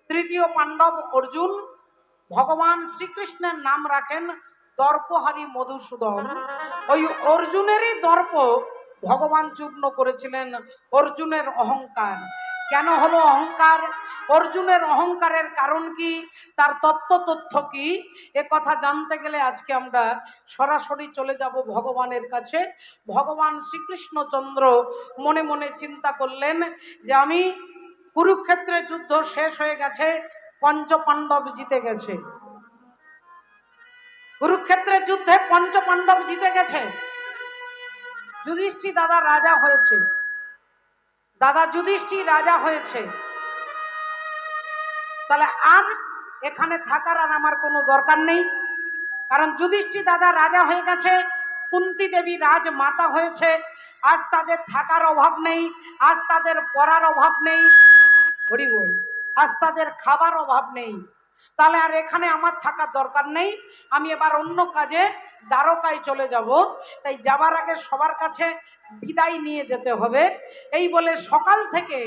তৃতীয় পাণ্ডব অর্জুন ভগবান শ্রীকৃষ্ণের নাম রাখেন দর্পহারী মধুসূদন। ওই অর্জুনেরই দর্প ভগবান চূর্ণ করেছিলেন অর্জুনের অহংকার। কেন হলো অহংকার? অর্জুনের অহংকারের কারণ কি, তার তথ্য কি, এ কথা জানতে গেলে আজকে আমরা সরাসরি চলে যাব ভগবানের কাছে। ভগবান শ্রীকৃষ্ণচন্দ্র মনে মনে চিন্তা করলেন যে আমি কুরুক্ষেত্রের যুদ্ধ শেষ হয়ে গেছে, পঞ্চপাণ্ডব জিতে গেছে। কুরুক্ষেত্রের যুদ্ধে পঞ্চপাণ্ডব জিতে গেছে, যুধিষ্ঠির দাদা রাজা হয়েছে, দাদা যুধিষ্ঠির রাজা হয়েছে। তাহলে আর এখানে থাকার আর আমার কোনো দরকার নেই, কারণ যুধিষ্ঠির দাদা রাজা হয়ে গেছে, কুন্তী দেবী রাজমাতা হয়েছে। আজ তাদের থাকার অভাব নেই, আজ তাদের পড়ার অভাব নেই, হরি বল, আজ তাদের খাবার অভাব নেই। তাহলে আর এখানে আমার থাকার দরকার নেই, আমি এবার অন্য কাজে দ্বারকায় চলে যাব। তাই যাবার আগে সবার কাছে বিদায় নিয়ে যেতে হবে। এই বলে সকাল থেকে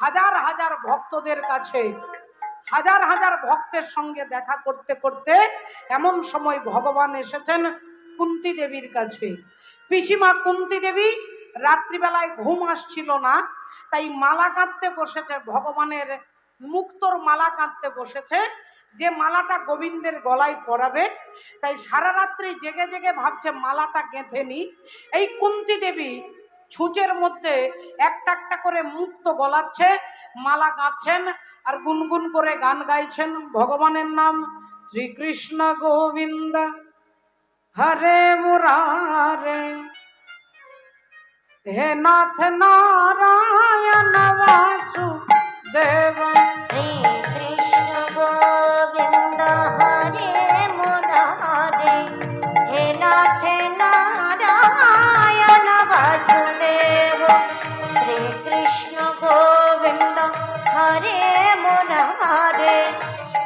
হাজার হাজার ভক্তদের কাছে, হাজার হাজার ভক্তের সঙ্গে দেখা করতে করতে এমন সময় ভগবান এসেছেন কুন্তী দেবীর কাছে। পিসিমা কুন্তী দেবী রাত্রিবেলায় ঘুম আসছিল না, তাই মালা কাঁদতে বসেছে, ভগবানের মুক্তোর মালা কাঁদতে বসেছে, যে মালাটা গোবিন্দের গলায় পরাবে। তাই সারা রাত্রি জেগে জেগে ভাবছে মালাটা গেঁথে নি। এই কুন্তী দেবী ছুঁচের মধ্যে একটা একটা করে মুক্তো গলাচ্ছে, মালা গাচ্ছেন আর গুনগুন করে গান গাইছেন ভগবানের নাম। শ্রীকৃষ্ণ গোবিন্দ হরে মুরারে, হে নাথ নারায়ণ বাসুদেব। শ্রীকৃষ্ণ গোবিন্দ হরে মুরারে, হে নাথ নারায়ণ বাসুদেব। শ্রীকৃষ্ণ গোবিন্দ হরে মুরারে,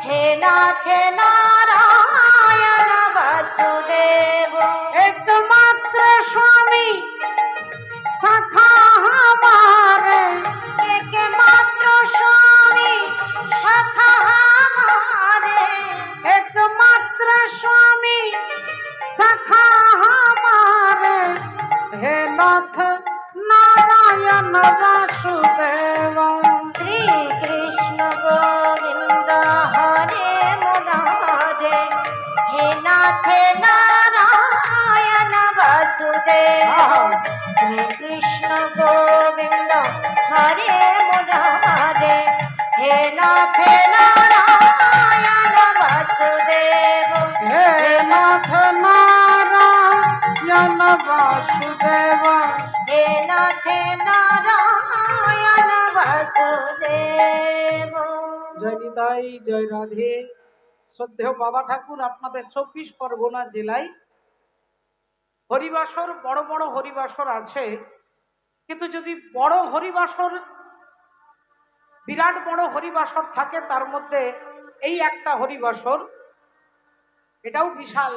হে নাথ নারায়ণ বাসুদেব। একমাত্র স্বামী সখা हमारे, একমাত্র স্বামী সখা हमारे, একমাত্র স্বামী সখা हमारे, হে নাথ নারায়ণ বাসুদেব। শ্রীকৃষ্ণ গোবিন্দ হরে মুরারে, হে নাথ নারায়ণ বাসুদেব। শ্রীকৃষ্ণ গোবিন্দ হরে মুরারে, হে নাথ নারায়ণ বাসুদেব। হে নাথ নারায়ণ বাসুদেব। হে নাথ নারায়ণ বাসুদেব। জয় নিতাই, জয় রাধে। শ্রদ্ধেয় বাবা ঠাকুর, আপনাদের 24 পরগনা জেলায় হরিবাসর, বড় বড় হরিবাসর আছে, কিন্তু যদি বড় হরিবাসর, বিরাট বড় হরিবাসর থাকে, তার মধ্যে এই একটা হরিবাসর, এটাও বিশাল,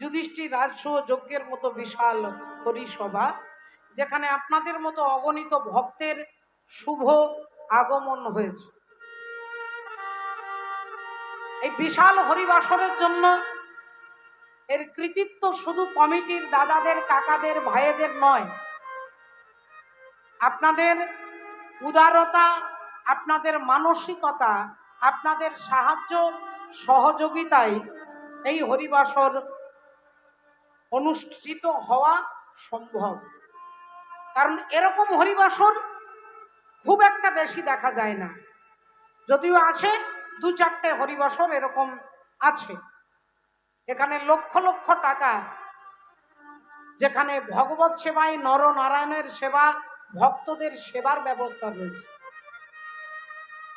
যুধিষ্ঠির রাজসূয় যজ্ঞের মতো বিশাল হরিসভা, যেখানে আপনাদের মতো অগণিত ভক্তের শুভ আগমন হয়েছে। এই বিশাল হরিবাসরের জন্য এর কৃতিত্ব শুধু কমিটির দাদাদের, কাকাদের, ভাইদের নয়, আপনাদের উদারতা, আপনাদের মানসিকতা, আপনাদের সাহায্য সহযোগিতায় এই হরিবাসর অনুষ্ঠিত হওয়া সম্ভব। কারণ এরকম হরিবাসর খুব একটা বেশি দেখা যায় না, যদিও আছে 2-4টে হরিবাসর এরকম আছে। এখানে লক্ষ লক্ষ টাকা, যেখানে ভগবত সেবায়, নরনারায়ণের সেবা, ভক্তদের সেবার ব্যবস্থা রয়েছে,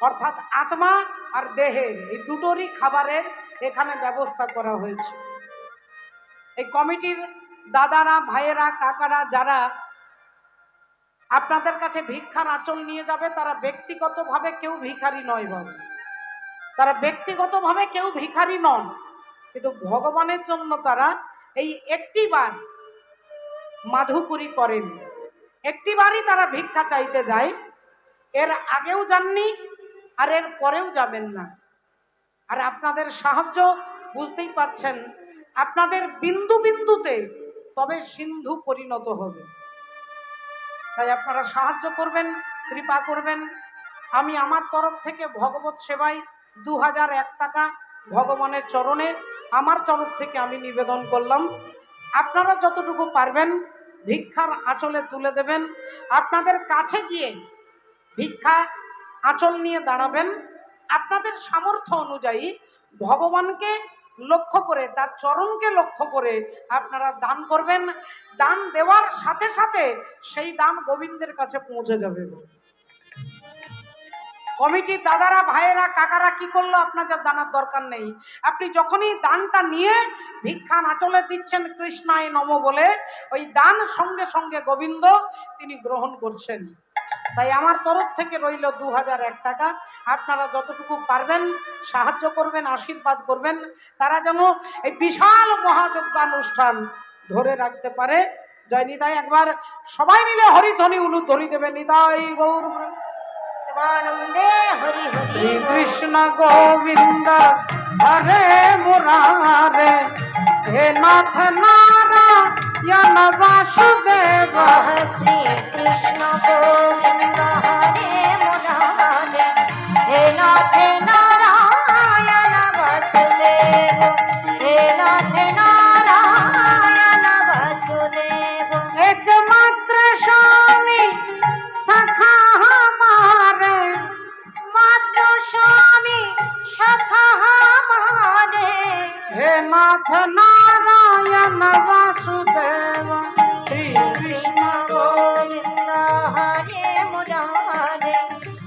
অর্থাৎ আত্মা আর দেহের এই দুটোরই খাবারের এখানে ব্যবস্থা করা হয়েছে। এই কমিটির দাদারা, ভাইয়েরা, কাকারা যারা আপনাদের কাছে ভিক্ষার আঁচল নিয়ে যাবে, তারা ব্যক্তিগতভাবে কেউ ভিখারি নয় বাবু, তারা ব্যক্তিগতভাবে কেউ ভিখারি নন, কিন্তু ভগবানের জন্য তারা এই একটিবার মাধুকরী করেন, একটিবারই তারা ভিক্ষা চাইতে যায়। এর আগেও যাননি, আর এর পরেও যাবেন না। আর আপনাদের সাহায্য বুঝতেই পারছেন, আপনাদের বিন্দু বিন্দুতে তবে সিন্ধু পরিণত হবে। তাই আপনারা সাহায্য করবেন, কৃপা করবেন। আমি আমার তরফ থেকে ভগবত সেবায় 2001 টাকা ভগবানের চরণে আমার তরফ থেকে আমি নিবেদন করলাম। আপনারা যতটুকু পারবেন ভিক্ষার আঁচলে তুলে দেবেন। আপনাদের কাছে গিয়ে ভিক্ষা আঁচল নিয়ে দাঁড়াবেন। আপনাদের সামর্থ্য অনুযায়ী ভগবানকে লক্ষ্য করে, তার চরণকে লক্ষ্য করে আপনারা দান করবেন। দান দেওয়ার সাথে সাথে সেই দান গোবিন্দের কাছে পৌঁছে যাবে। কমিটির দাদারা, ভাইয়েরা, কাকারা কি করলো আপনাদের জানার দরকার নেই। আপনি যখনই দানটা নিয়ে ভিক্ষা আঁচলে দিচ্ছেন কৃষ্ণায় নম বলে, ওই দান সঙ্গে সঙ্গে গোবিন্দ তিনি গ্রহণ করছেন। তাই আমার তরফ থেকে রইল 2001 টাকা। আপনারা যতটুকু পারবেন সাহায্য করবেন, আশীর্বাদ করবেন, তারা যেন এই বিশাল মহাযজ্ঞানুষ্ঠান ধরে রাখতে পারে। জয় নিতাই। একবার সবাই মিলে হরিধ্বনি উলুধ্বনি দেবে। নিতাই গৌর প্রেমানন্দে হরি হরি শ্রী কৃষ্ণ গোবিন্দ হরে মুরারে, হে নাথ নারায়ণ বাসুদেব। শ্রী কৃষ্ণ গোবিন্দ হরে মুরারে, হে নাথ নারায়ণ বাসুদেব, হে নাথ নারায়ণ বাসুদেব। একমাত্র স্বামী সখা हमारे, मात्र स्वामी सखा हमारे, हे नाथ नारायण वासुदेव। श्री कृष्ण गोविंद हरे मुरारे,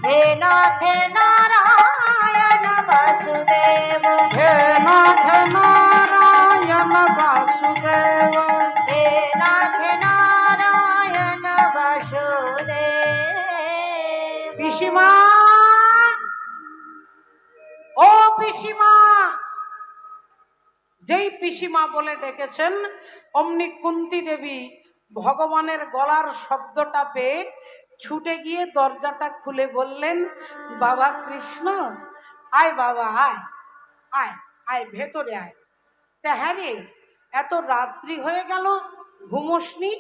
हे नाथ नारायण वासुदेव, हे नाथ नारायण वासुदेव। हे नाथ नारायण वासुदेव। পিসিমা, ও পিসিমা। যেই পিসিমা বলে ডেকেছেন অমনি কুন্তী দেবী ভগবানের গলার শব্দটা পেয়ে ছুটে গিয়ে দরজাটা খুলে বললেন, বাবা কৃষ্ণ, আয় বাবা, আয় আয় আয়, ভেতরে আয়। তা হ্যাঁ রে, এত রাত্রি হয়ে গেল, ঘুমোসনি?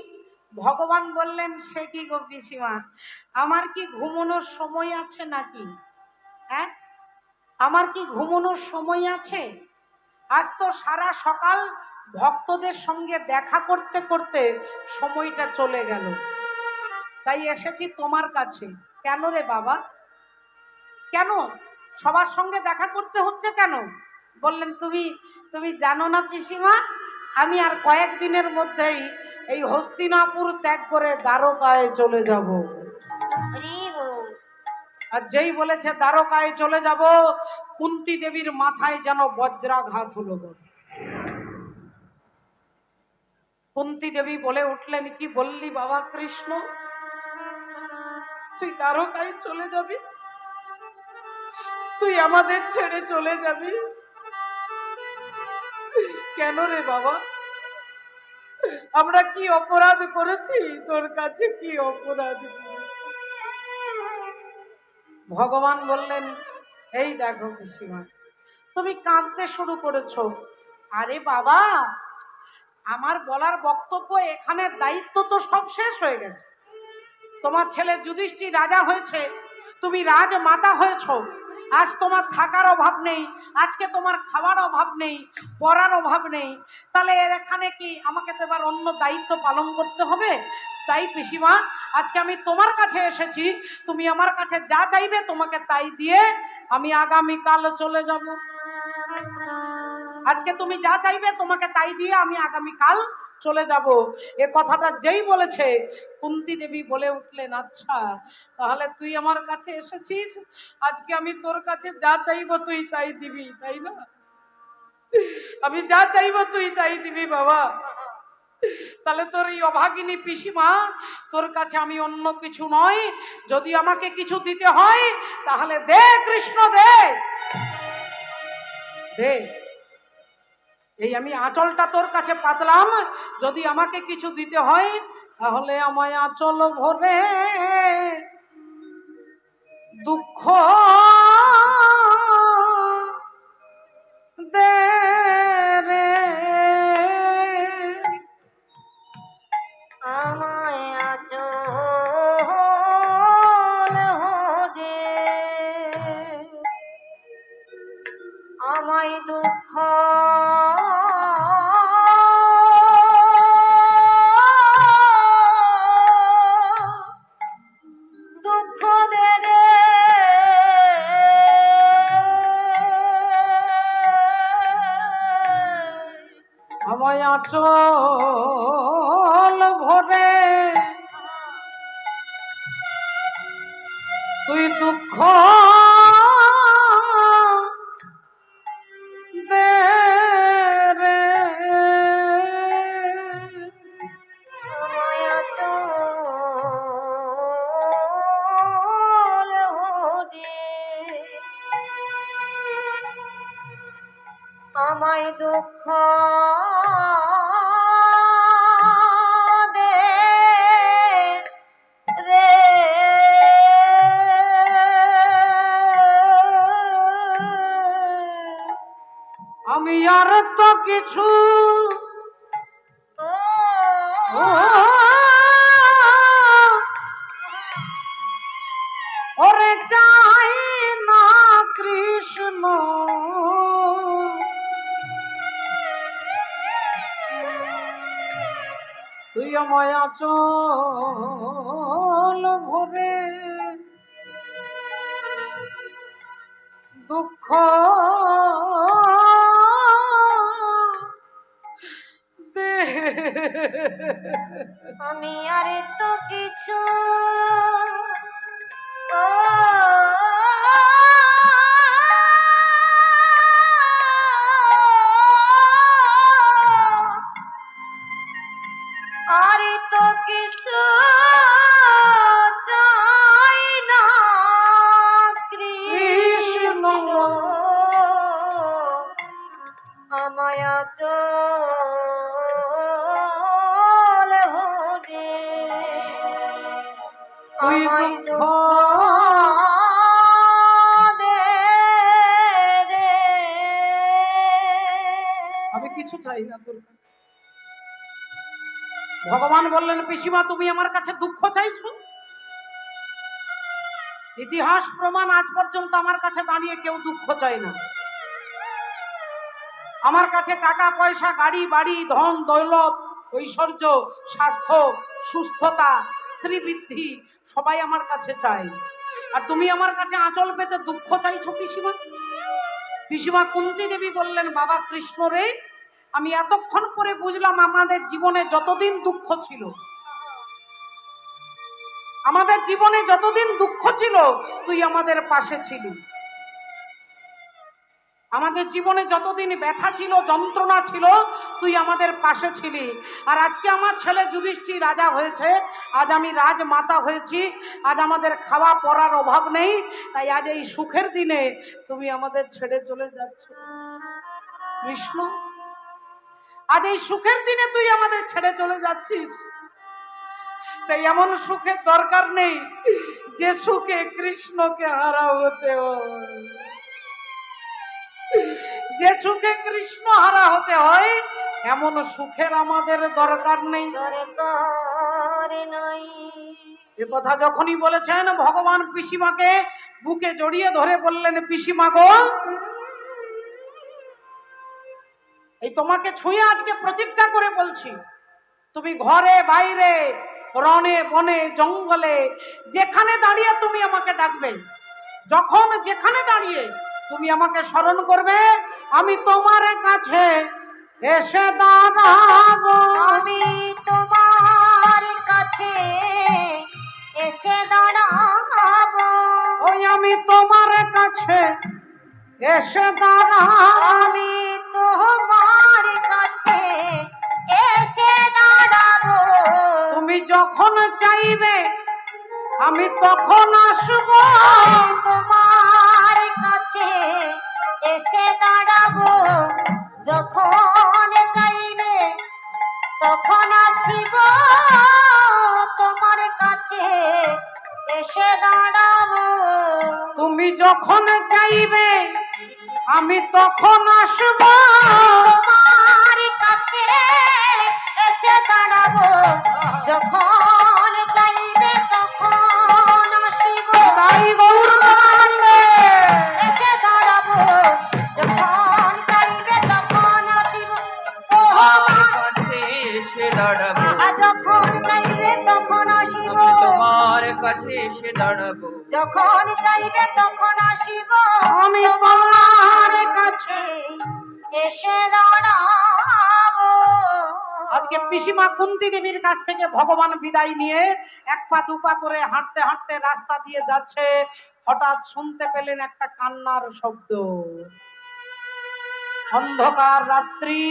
ভগবান বললেন, সে কি গো পিসিমা, আমার কি ঘুমানোর সময় আছে নাকি? হ্যাঁ, আমার কি ঘুমানোর সময় আছে? আজ তো সারা সকাল ভক্তদের সঙ্গে দেখা করতে করতে সময়টা চলে গেল, তাই এসেছি তোমার কাছে। কেন রে বাবা, কেন সবার সঙ্গে দেখা করতে হচ্ছে কেন? বললেন, তুমি তুমি জানো না পিসিমা, আমি আর কয়েকদিনের মধ্যেই এই হস্তিনাপুর ত্যাগ করে দ্বারকায় চলে যাব। হরি বল। আর যেই বলেছে দ্বারকায় চলে যাব, কুন্তী দেবীর মাথায় যেন বজ্রাঘাত হলো। কুন্তী দেবী বলে উঠলেন, কি বললি বাবা কৃষ্ণ, তুই দ্বারকায় চলে যাবি? তুই আমাদের ছেড়ে চলে যাবি? কেন রে বাবা, আমরা কি অপরাধ করেছি তোর কাছে, কি অপরাধ করেছি? ভগবান বললেন, এই দেখো পিসিমা, তুমি কাঁদতে শুরু করেছো। আরে বাবা, আমার বলার বক্তব্য এখানে, দায়িত্ব তো সব শেষ হয়ে গেছে। তোমার ছেলে যুধিষ্ঠির রাজা হয়েছে, তুমি রাজমাতা হয়েছো। আজ তোমার থাকার অভাব নেই, আজকে তোমার খাওয়ার অভাব নেই, পড়ার অভাব নেই। তাহলে এর এখানে কি আমাকে তো এবার অন্য দায়িত্ব পালন করতে হবে? তাই পিসিমা, আজকে আমি তোমার কাছে এসেছি, তুমি আমার কাছে যা চাইবে তোমাকে তাই দিয়ে আমি আগামীকাল চলে যাব। আজকে তুমি যা চাইবে তোমাকে তাই দিয়ে আমি আগামীকাল চলে যাব। এ কথাটা যেই বলেছে কুন্তী দেবী বলে উঠলেন, আচ্ছা তাহলে তুই আমার কাছে এসেছিস, আজকে আমি তোর কাছে যা চাইবো তুই তাই দিবি, তাই না? আমি যা চাইবো তুই তাই দিবি বাবা। তাহলে তোর এই অভাগিনী পিসিমা, তোর কাছে আমি অন্য কিছু নয়, যদি আমাকে কিছু দিতে হয় তাহলে দে কৃষ্ণ, দে দে। এই আমি আঁচলটা তোর কাছে পাতলাম, যদি আমাকে কিছু দিতে হয় তাহলে আমায় আঁচল ভরে দুঃখ আমায় দুঃখ দুঃখ দে রে আমায় আঁচল ভরে তুই দুঃখ দে রে। আমায় আঁচল ভরে আমায় দুঃখ দে রে আমি আর তো কিছু ও ওরে চাই না কৃষ্ণ, তুই আমায় আঁচল ভরে দুঃখ দে। আমি আর তো কিছু আর তো কিছু চাই না কৃষ্ণ আমায় আঁচল ভরে তুই আমায় দুঃখ দে রে। আমি কিছু চাই না তোর কাছে। ভগবান বললেন পিসিমা তুমি আমার কাছে দুঃখ চাইছো? ইতিহাস প্রমাণ আজ পর্যন্ত আমার কাছে দাঁড়িয়ে কেউ দুঃখ চায় না। আমার কাছে টাকা পয়সা গাড়ি বাড়ি ধন দৌলত ঐশ্বর্য স্বাস্থ্য সুস্থতা স্ত্রীবৃদ্ধি সবাই আমার কাছে চায়, আর তুমি আমার কাছে আঁচল পেতে দুঃখ চাইছো পিসিমা? পিসিমা কুন্তী দেবী বললেন বাবা কৃষ্ণ রে, আমি এতক্ষণ পরে বুঝলাম আমাদের জীবনে যতদিন দুঃখ ছিল, আমাদের জীবনে যতদিন দুঃখ ছিল তুই আমাদের পাশে ছিলি। আমাদের জীবনে যতদিন ব্যথা ছিল যন্ত্রণা ছিল তুই আমাদের পাশে ছিলি। আর আজকে আমার ছেলে যুধিষ্ঠির রাজা হয়েছে, আজ আমি রাজমাতা হয়েছি, আজ আমাদের খাওয়া পরার অভাব নেই, তাই আজ এই সুখের দিনে তুমি আমাদের ছেড়ে চলে যাচ্ছ কৃষ্ণ। আজ এই সুখের দিনে তুই আমাদের ছেড়ে চলে যাচ্ছিস, তাই এমন সুখের দরকার নেই যে সুখে কৃষ্ণকে হারা হতে হয়। যে সুখে কৃষ্ণ হারা হতে হয় এমন সুখের আমাদের দরকার নেই। এ কথা যখনই বলেছেন ভগবান পিসিমাকে বুকে জড়িয়ে ধরে বললেন পিসিমা গো, এই তোমাকে ছুঁয়ে আজকে প্রতিজ্ঞা করে বলছি, তুমি ঘরে বাইরে রণে বনে জঙ্গলে যেখানে দাঁড়িয়ে তুমি আমাকে ডাকবে, যখন যেখানে দাঁড়িয়ে তুমি আমাকে স্মরণ করবে, আমি তোমার কাছে এসে দাঁড়াবো। আমি তোমার কাছে এসে দাঁড়াবো। ওই আমি তোমার কাছে এসে দাঁড়াবো। আমি তোমার কাছে এসে দাঁড়াবো। তুমি যখন চাইবে আমি তখন আসবো। তোমার কাছে এসে দাঁড়াবো, যখন চাইবে তখন আসিব। তোমার কাছে এসে দাঁড়াবো। তুমি যখন চাইবে আমি তখন আসবো। তোমার কাছে এসে দাঁড়াবো, যখন চাইবে তখন আসিব। তাই গৌর এসে দাঁড়াবো, যখন কাছে এসে দাঁড়াবো, যখন চাইবে তখন আসিব আমি তোমার কাছে এসে দাঁড়াবো। আজকে পিসিমা কুন্তী দেবীর কাছ থেকে ভগবান বিদায় নিয়ে এক পা দুপা করে হাঁটতে হাঁটতে রাস্তা দিয়ে যাচ্ছে, হঠাৎ শুনতে পেলেন একটা কান্নার শব্দ। অন্ধকার রাত্রি,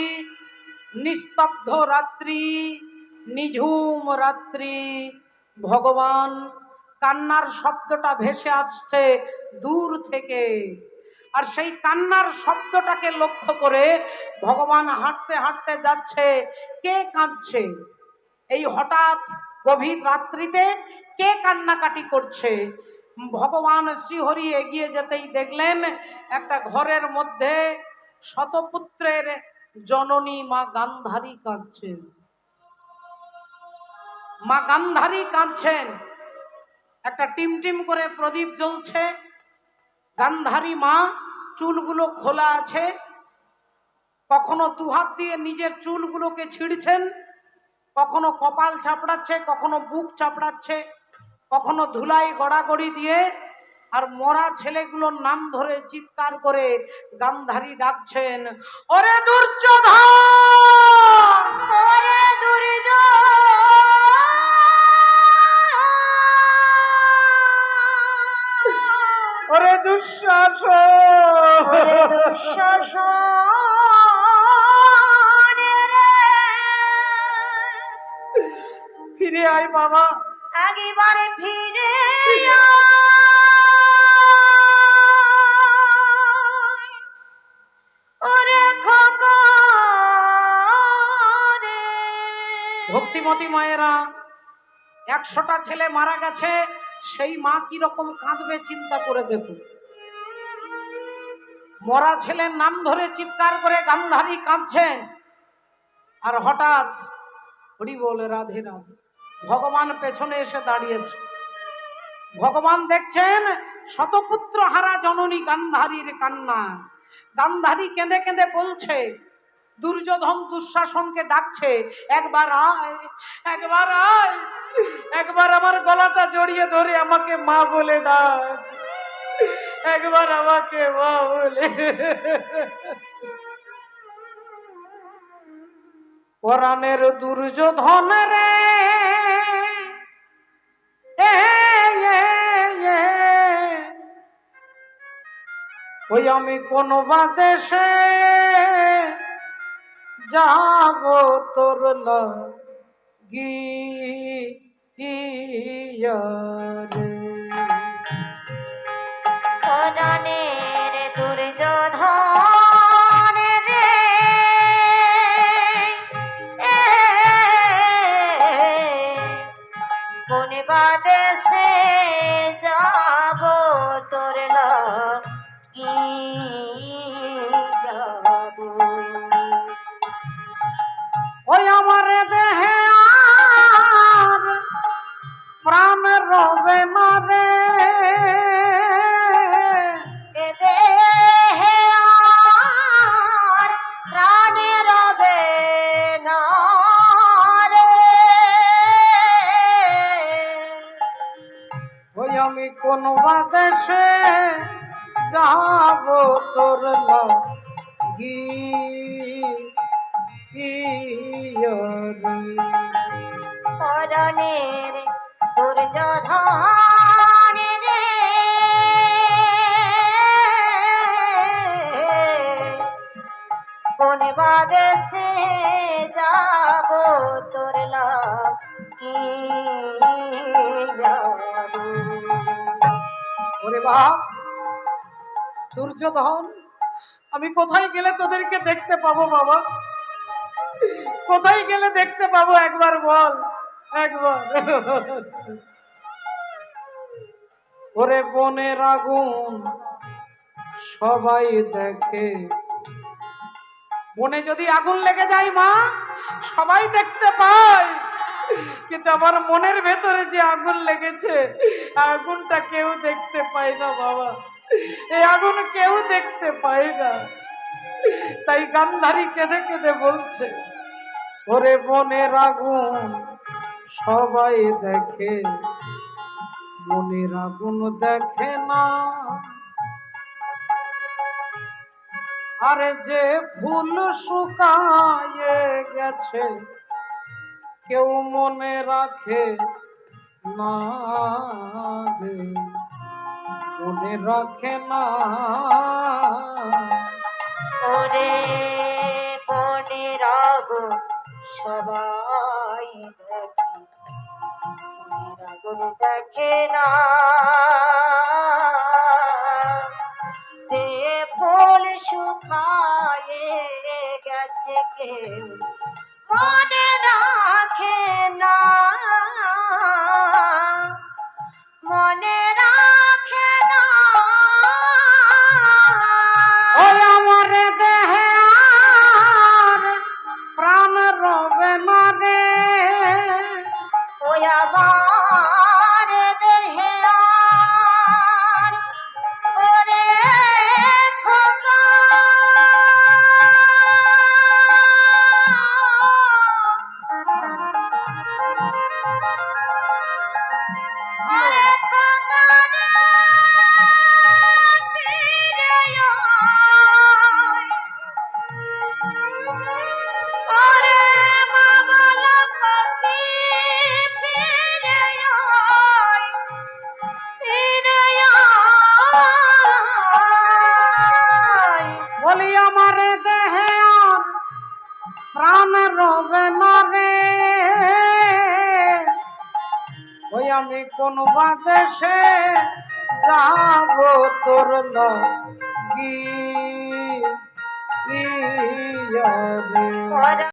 নিস্তব্ধ রাত্রি, নিঝুম রাত্রি, ভগবান কান্নার শব্দটা ভেসে আসছে দূর থেকে। আর সেই কান্নার শব্দটাকে লক্ষ্য করে ভগবান হাঁটতে হাঁটতে যাচ্ছে। কে কাঁদছে এই হঠাৎ গভীর রাত্রিতে? কে কান্নাকাটি করছে? ভগবান শ্রীহরি এগিয়ে যেতেই দেখলেন একটা ঘরের মধ্যে শতপুত্রের জননী মা গান্ধারী কাঁদছেন। মা গান্ধারী কাঁদছেন, একটা টিম টিম করে প্রদীপ জ্বলছে। গান্ধারী মা চুলগুলো খোলা আছে, কখনো দুহাত দিয়ে নিজের চুলগুলোকে ছিঁড়ছেন, কখনো কপাল চাপড়াচ্ছে, কখনো বুক চাপড়াচ্ছে, কখনো ধুলাই গড়াগড়ি দিয়ে। আর মরা ছেলেগুলোর নাম ধরে চিৎকার করে গান্ধারী ডাকছেন, ওরে দুর্যোধন, ওরে দুর্যোধন, ওরে দুঃশাসন, ওরে দুঃশাসন রে, ফিরে আয় বাবা, একবারে ফিরে ওরে খোকন রে। ভক্তিমতী মায়েরা, 100টা ছেলে মারা গেছে, সেই মা কি রকম কাঁদবে চিন্তা করে দেখুন। মরা ছেলের নাম ধরে চিৎকার করে গান্ধারী কাঁদছেন। আর হঠাৎ হরি বলে রাধে রাধে, ভগবান পেছনে এসে দাঁড়িয়েছে। ভগবান দেখছেন শতপুত্র হারা জননী গান্ধারীর কান্না। গান্ধারী কেঁদে কেঁদে বলছে, দুর্যোধন দুঃশাসনকে ডাকছে, একবার আয়, একবার আয়, একবার আমার গলাটা জড়িয়ে ধরে আমাকে মা বলে ডাক, একবার আমাকে মা বলে। পরাণের দুর্যোধন রে, ওই আমি কোন বা দেশে যাব তোর লাগিয়া রে। পরাণের দুর্যোধন রে, কোন বাদেশে যাব তোর লাগিয়া রে। ওই আমার দেহে আর প্রাণ রবে না রে, এ দেহে আর প্রাণে রবে না রে। ওই আমি কোন বা দেশে যাব তোর লাগিয়া রে। পরাণের দুর্যোধন রে, কোন বাদেশে যাব তোর লাগিয়া রে। ওরে বাপ দুর্যোধন, আমি কোথায় গেলে তোদেরকে দেখতে পাবো বাবা? কোথায় গেলে দেখতে পাবো একবার বল, একবার। ওরে বনের আগুন সবাই দেখে, বনে যদি আগুন লেগে যায় মা, সবাই দেখতে পায়, কিন্তু আমার মনের ভেতরে যে আগুন লেগেছে, আগুনটা কেউ দেখতে পায় না বাবা। এই আগুন কেউ দেখতে পায় না। তাই গান্ধারী কেঁদে কেঁদে বলছে, ওরে বনের আগুন সবাই দেখে, মনের আগুন দেখে না, আরে যে ফুল শুকায়ে গেছে কেউ মনে রাখে না রে, মনে রাখে না। ওরে মনে রাগো সবাই দেখে, মনের আগুন দেখে না। যে ফুল শুকায়ে গেছে কেউ মনে রাখে না, মনে রাখে না। ওই আমার দেহে আর প্রাণ রবে না রে, ওই আমার দেহে আর ওরে খোকা ওরে খোকা রে ফিরে আয়। ওরে মামলা পাখি ফিরে আয়, ফিরে আয়। বলি আমার দেহে আর প্রাণ রবে না রে, ওই আমি কোন বাদেশে যাব তোর লাগি রে। ওরে